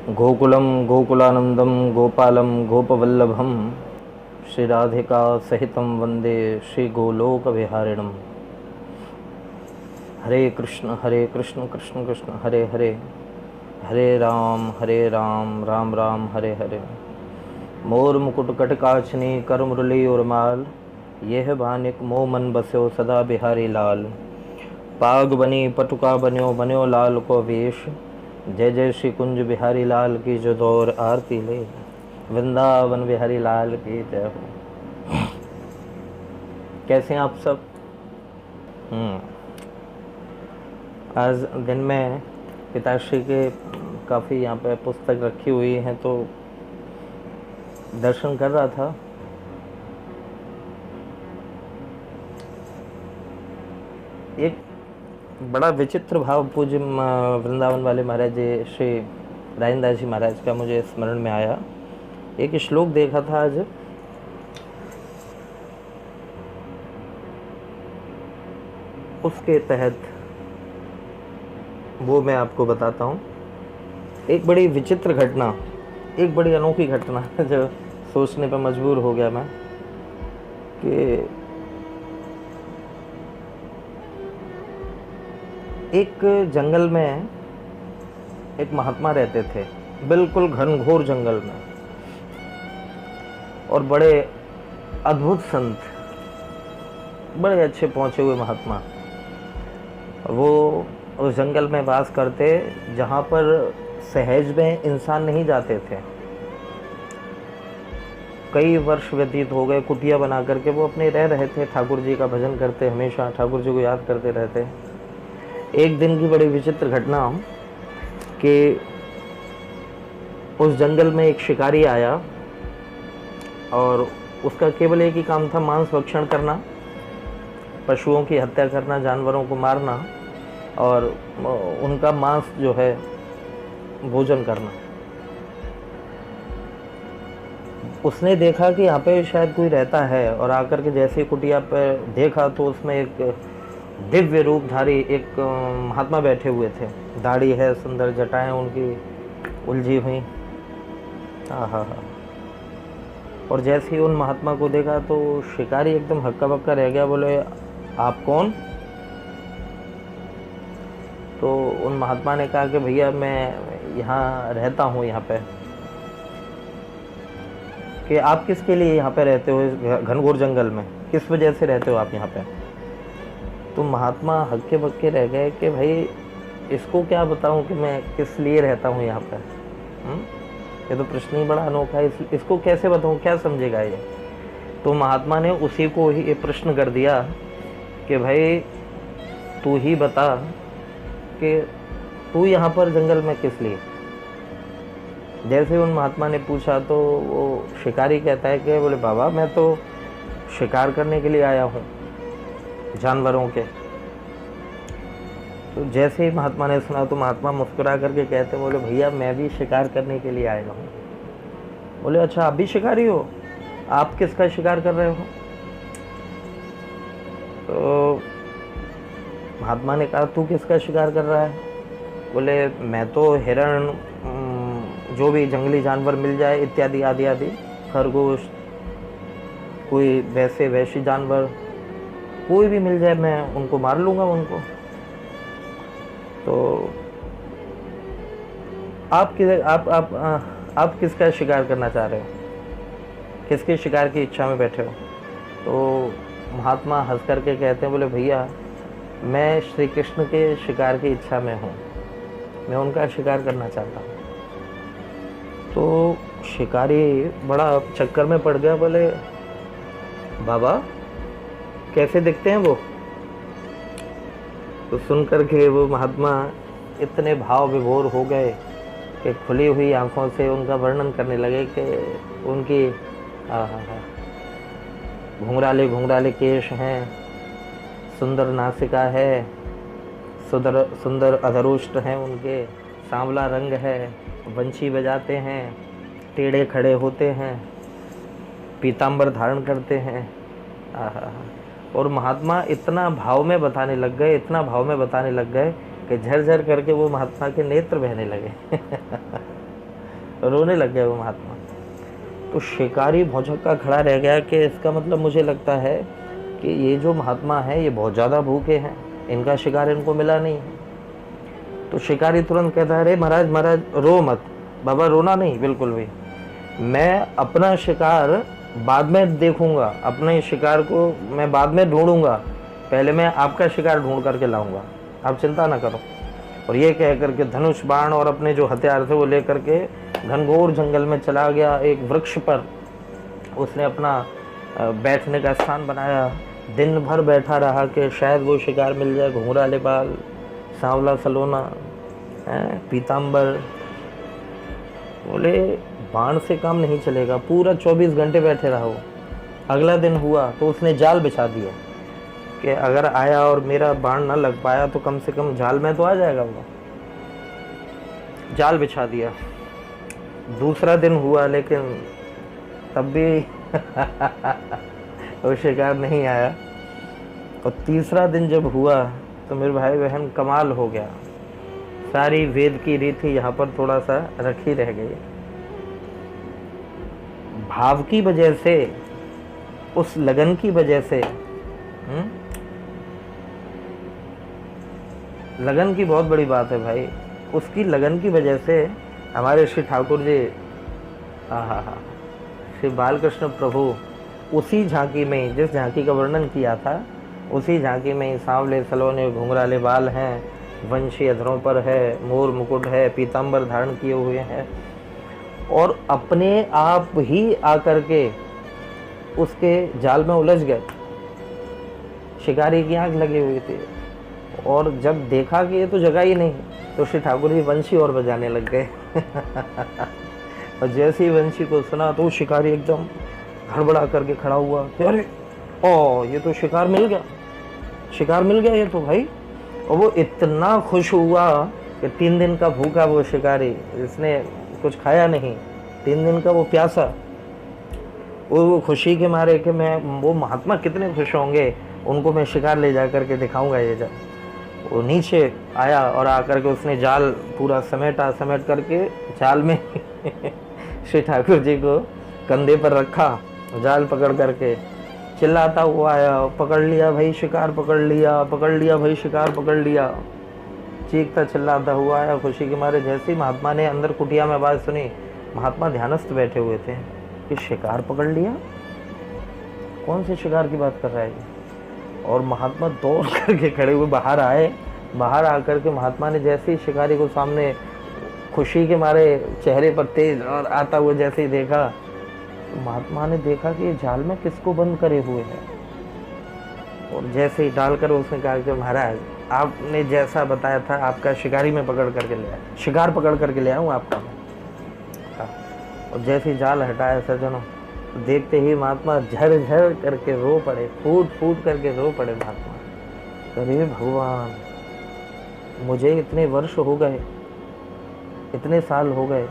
गोकुलं गोकुलानंदं गोपालं गोपवल्लभं श्रीराधिका सहितं वंदे श्रीगोलोकविहारिणम्। हरे कृष्ण कृष्ण कृष्ण हरे हरे, हरे राम राम राम हरे हरे। मोर मुकुट कटकाचनी कर मुरली और माल, यह बानिक मोह मन बस्यो सदा बिहारी लाल। पाग बनी पटुका बन्यो बन्यो लाल को वेश, जय जय श्री कुंज बिहारी लाल की जो दौर आरती ले। वृंदावन बिहारी लाल की जय हो। कैसे हैं आप सब? आज दिन में पिताश्री के काफ़ी यहाँ पे पुस्तक रखी हुई हैं तो दर्शन कर रहा था। एक बड़ा विचित्र भाव पूज्य वृंदावन वाले महाराज जी श्री राजेंद्र जी महाराज का मुझे स्मरण में आया। एक श्लोक देखा था आज, उसके तहत वो मैं आपको बताता हूँ। एक बड़ी विचित्र घटना, एक बड़ी अनोखी घटना जो सोचने पर मजबूर हो गया मैं कि एक जंगल में एक महात्मा रहते थे, बिल्कुल घनघोर जंगल में, और बड़े अद्भुत संत, बड़े अच्छे पहुँचे हुए महात्मा। वो उस जंगल में वास करते जहाँ पर सहज में इंसान नहीं जाते थे। कई वर्ष व्यतीत हो गए, कुटिया बना करके वो अपने रह रहे थे, ठाकुर जी का भजन करते, हमेशा ठाकुर जी को याद करते रहते। एक दिन की बड़ी विचित्र घटना कि उस जंगल में एक शिकारी आया और उसका केवल एक ही काम था, मांस भक्षण करना, पशुओं की हत्या करना, जानवरों को मारना और उनका मांस जो है भोजन करना। उसने देखा कि यहाँ पे शायद कोई रहता है और आकर के जैसे ही कुटिया पर देखा तो उसमें एक दिव्य रूपधारी एक महात्मा बैठे हुए थे। दाढ़ी है, सुंदर जटाएं उनकी उलझी हुई। हाँ। और जैसे ही उन महात्मा को देखा तो शिकारी एकदम हक्का बक्का रह गया, बोले आप कौन? तो उन महात्मा ने कहा कि भैया मैं यहाँ रहता हूँ, यहाँ पे। कि आप किसके लिए यहाँ पे रहते हो इस घनघोर जंगल में, किस वजह से रहते हो आप यहाँ पे? तो महात्मा हक्के बक्के रह गए कि भाई इसको क्या बताऊं कि मैं किस लिए रहता हूँ यहाँ पे। ये तो प्रश्न ही बड़ा अनोखा है, इसको कैसे बताऊं, क्या समझेगा ये? तो महात्मा ने उसी को ही ये प्रश्न कर दिया कि भाई तू ही बता कि तू यहाँ पर जंगल में किस लिए? जैसे उन महात्मा ने पूछा तो वो शिकारी कहता है कि बोले बाबा मैं तो शिकार करने के लिए आया हूँ, जानवरों के। तो जैसे ही महात्मा ने सुना तो महात्मा मुस्कुरा करके कहते, बोले भैया मैं भी शिकार करने के लिए आया हूँ। बोले अच्छा आप भी शिकारी हो, आप किसका शिकार कर रहे हो? तो महात्मा ने कहा तू किसका शिकार कर रहा है? बोले मैं तो हिरण, जो भी जंगली जानवर मिल जाए इत्यादि आदि आदि, खरगोश, कोई वैसी जानवर कोई भी मिल जाए मैं उनको मार लूँगा उनको। तो आप किसका शिकार करना चाह रहे हो, किसके शिकार की इच्छा में बैठे हो? तो महात्मा हंस करके कहते हैं, बोले भैया मैं श्री कृष्ण के शिकार की इच्छा में हूँ, मैं उनका शिकार करना चाहता हूँ। तो शिकारी बड़ा चक्कर में पड़ गया, बोले बाबा कैसे दिखते हैं वो? तो सुनकर के वो महात्मा इतने भाव विभोर हो गए कि खुली हुई आंखों से उनका वर्णन करने लगे कि उनकी घुंघराले घुंघराले केश हैं, सुंदर नासिका है, सुंदर अधरोष्ट हैं उनके, सांवला रंग है, बंशी बजाते हैं, टेढ़े खड़े होते हैं, पीतांबर धारण करते हैं। और महात्मा इतना भाव में बताने लग गए, इतना भाव में बताने लग गए कि झरझर करके वो महात्मा के नेत्र बहने लगे। रोने लग गए वो महात्मा। तो शिकारी भौचक्का खड़ा रह गया कि इसका मतलब मुझे लगता है कि ये जो महात्मा है ये बहुत ज़्यादा भूखे हैं, इनका शिकार इनको मिला नहीं है। तो शिकारी तुरंत कहता है, अरे महाराज महाराज रो मत। बाबा रोना नहीं बिल्कुल भी, मैं अपना शिकार बाद में देखूंगा, अपने शिकार को मैं बाद में ढूंढूंगा, पहले मैं आपका शिकार ढूंढ करके लाऊंगा, आप चिंता ना करो। और ये कह करके धनुष बाण और अपने जो हथियार थे वो लेकर के घनघोर जंगल में चला गया। एक वृक्ष पर उसने अपना बैठने का स्थान बनाया, दिन भर बैठा रहा कि शायद वो शिकार मिल जाए। घुंघराले बाल, सांवला सलोना, पीताम्बर। बोले बाण से काम नहीं चलेगा, पूरा 24 घंटे बैठे रहा वो। अगला दिन हुआ तो उसने जाल बिछा दिया कि अगर आया और मेरा बाण ना लग पाया तो कम से कम जाल में तो आ जाएगा वो। जाल बिछा दिया। दूसरा दिन हुआ लेकिन तब भी वो शिकार नहीं आया। और तीसरा दिन जब हुआ तो मेरे भाई बहन कमाल हो गया। सारी वेद की रीति यहाँ पर थोड़ा सा रखी रह गई। भाव की वजह से, उस लगन की वजह से, लगन की बहुत बड़ी बात है भाई। उसकी लगन की वजह से हमारे श्री ठाकुर जी, श्री बालकृष्ण प्रभु उसी झांकी में, जिस झांकी का वर्णन किया था उसी झांकी में सांवले सलोने घुंघराले बाल हैं, वंशी अधरों पर है, मोर मुकुट है, पीताम्बर धारण किए हुए हैं, और अपने आप ही आकर के उसके जाल में उलझ गए। शिकारी की आंख लगी हुई थी और जब देखा कि ये तो जगह ही नहीं, तो श्री ठाकुर जी वंशी और बजाने लग गए। और जैसे ही वंशी को सुना तो शिकारी एकदम हड़बड़ा करके खड़ा हुआ, अरे ओ ये तो शिकार मिल गया, शिकार मिल गया ये तो भाई। और वो इतना खुश हुआ कि 3 दिन का भूखा वो शिकारी, इसने कुछ खाया नहीं, 3 दिन का वो प्यासा, वो खुशी के मारे कि मैं, वो महात्मा कितने खुश होंगे, उनको मैं शिकार ले जा करके दिखाऊंगा ये जब। वो नीचे आया और आकर के उसने जाल पूरा समेट करके जाल में श्री ठाकुर जी को कंधे पर रखा, जाल पकड़ करके चिल्लाता हुआ आया, पकड़ लिया भाई शिकार, पकड़ लिया भाई शिकार, पकड़ लिया। चीखता चिल्लाता हुआ आया खुशी के मारे। जैसे ही महात्मा ने अंदर कुटिया में आवाज़ सुनी, महात्मा ध्यानस्थ बैठे हुए थे कि शिकार पकड़ लिया, कौन से शिकार की बात कर रहा है ये? और महात्मा दौड़ करके खड़े हुए बाहर आए। बाहर आकर के महात्मा ने जैसे ही शिकारी को सामने खुशी के मारे चेहरे पर तेज और आता हुआ जैसे ही देखा, तो महात्मा ने देखा कि ये जाल में किसको बंद करे हुए है। और जैसे ही डालकर उसने कहा कि महाराज आपने जैसा बताया था आपका शिकारी में पकड़ करके ले आया, शिकार पकड़ करके ले आऊँ आपका मैं। और जैसे ही जाल हटाया सज्जनों, देखते ही महात्मा झर करके रो पड़े, फूट करके रो पड़े महात्मा। अरे भगवान, मुझे इतने वर्ष हो गए, इतने साल हो गए,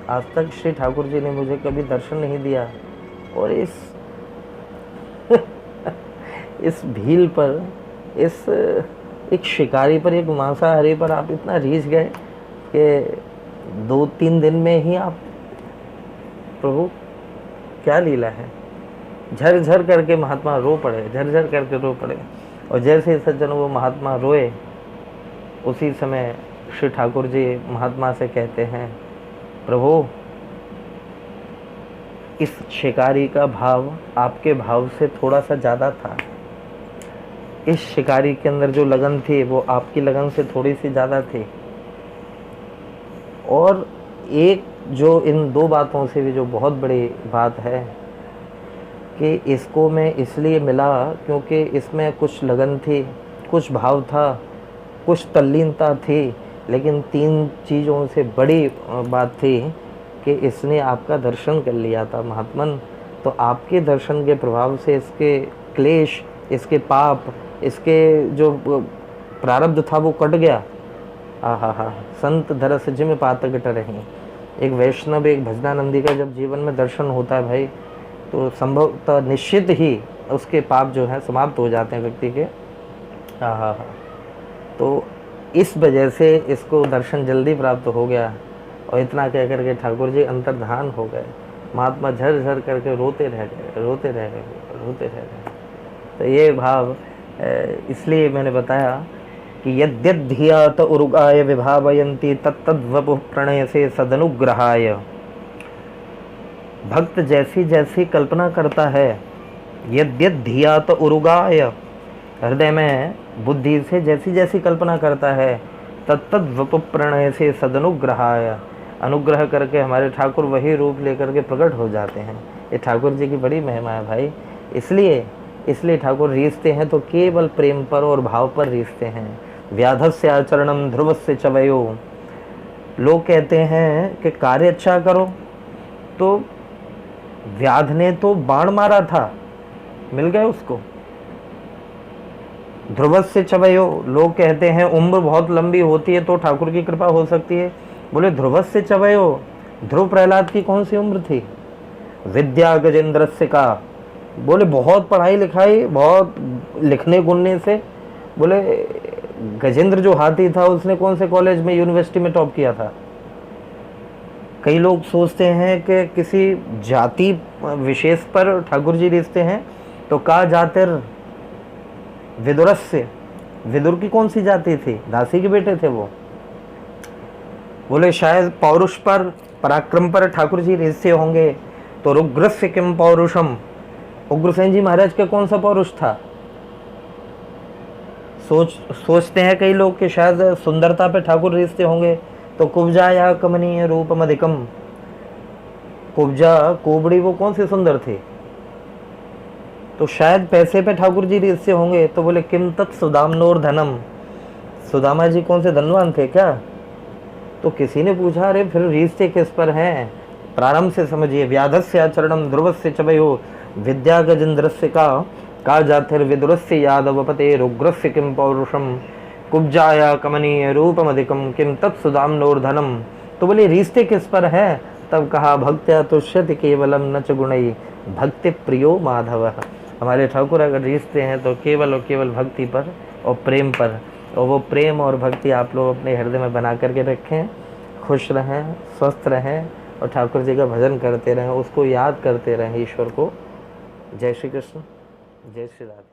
आज तक श्री ठाकुर जी ने मुझे कभी दर्शन नहीं दिया, और इस भील पर, इस एक शिकारी पर, एक मांसाहारी पर आप इतना रीझ गए कि 2-3 दिन में ही आप, प्रभु क्या लीला है। झर करके महात्मा रो पड़े, झर करके रो पड़े। और जैसे सज्जनों वो महात्मा रोए, उसी समय श्री ठाकुर जी महात्मा से कहते हैं, प्रभु इस शिकारी का भाव आपके भाव से थोड़ा सा ज़्यादा था, इस शिकारी के अंदर जो लगन थी वो आपकी लगन से थोड़ी सी ज़्यादा थी। और एक जो इन 2 बातों से भी जो बहुत बड़ी बात है कि इसको मैं इसलिए मिला क्योंकि इसमें कुछ लगन थी, कुछ भाव था, कुछ तल्लीनता थी, लेकिन 3 चीज़ों से बड़ी बात थी कि इसने आपका दर्शन कर लिया था महात्मन। तो आपके दर्शन के प्रभाव से इसके क्लेश, इसके पाप, इसके जो प्रारब्ध था वो कट गया। संत धरस जिम पातक टरहि। एक वैष्णव, एक भजनानंदी का जब जीवन में दर्शन होता है भाई, तो संभवतः निश्चित ही उसके पाप जो हैं समाप्त हो जाते हैं व्यक्ति के। तो इस वजह से इसको दर्शन जल्दी प्राप्त हो गया। और इतना कह करके ठाकुर जी अंतर्धान हो गए। महात्मा झर झर करके रोते रह गए, रोते रह गए, रोते रह गए। तो ये भाव इसलिए मैंने बताया कि यद्यद्धियात उरुगाय विभावयन्ति तत्तद्वपुः प्रणय से सदनुग्रहाय। भक्त जैसी जैसी कल्पना करता है, यद्यद्धियात उरुगाय, हृदय में बुद्धि से जैसी जैसी कल्पना करता है, तत्तद्वपुः प्रणय से सदनुग्रहाय, अनुग्रह करके हमारे ठाकुर वही रूप लेकर के प्रकट हो जाते हैं। ये ठाकुर जी की बड़ी महिमा है भाई। इसलिए ठाकुर रीझते हैं तो केवल प्रेम पर और भाव पर रीझते हैं। व्याधस्य आचरणम ध्रुवस्य चवयो। लोग कहते हैं कि कार्य अच्छा करो, तो व्याध ने तो बाण मारा था, मिल गए उसको। ध्रुवस्य चवयो, लोग कहते हैं उम्र बहुत लंबी होती है तो ठाकुर की कृपा हो सकती है। बोले ध्रुवस्य चवयो, ध्रुव प्रहलाद की कौन सी उम्र थी? विद्या गजेंद्रस्य का, बोले बहुत पढ़ाई लिखाई, बहुत लिखने गुनने से। बोले गजेंद्र जो हाथी था उसने कौन से कॉलेज में, यूनिवर्सिटी में टॉप किया था? कई लोग सोचते हैं कि किसी जाति विशेष पर ठाकुर जी रिश्ते हैं, तो का जातिर विदुरस्य, विदुर की कौन सी जाति थी? दासी के बेटे थे वो। बोले शायद पौरुष पर, पराक्रम पर ठाकुर जी रिश्ते होंगे, तो रुग्रस्य किम पौरुषम, उग्रसेन जी महाराज का कौन सा पौरुष था? सोचते हैं कई लोग कि शायद सुंदरता पे ठाकुर रिश्ते होंगे, तो कुब्जा या कमनीय रूपम अधिकम, कुब्जा कुबड़ी वो कौन सी सुंदर थी? तो शायद पैसे पे ठाकुर जी रिश्ते होंगे। तो बोले किम तत् सुदामनोर धनम, सुदामा जी कौन से धनवान थे क्या? तो किसी ने पूछा अरे फिर रिश्ते किस पर हैं? प्रारंभ से समझिए। व्याधस्य आचरणम ध्रुवस्य चवयो, विद्या गजेंद्रस्य का जातिर विदुरस्य यादवपते, रुग्रस्य किम पौरुषम, कुब्जाया कमनीय रूपमधिकम, किम तत्सुदाम्नोर्धनम। तो बोले रिश्ते किस पर है? तब कहा भक्त्या तुष्यति केवलम न च गुणैः, भक्ति प्रियो माधव। हमारे ठाकुर अगर रिश्ते हैं तो केवल और केवल भक्ति पर और प्रेम पर। और वो प्रेम और भक्ति आप लोग अपने हृदय में बना करके रखें। खुश रहें, स्वस्थ रहें और ठाकुर जी का भजन करते रहें, उसको याद करते रहें, ईश्वर को। जय श्री कृष्ण, जय श्री राधे।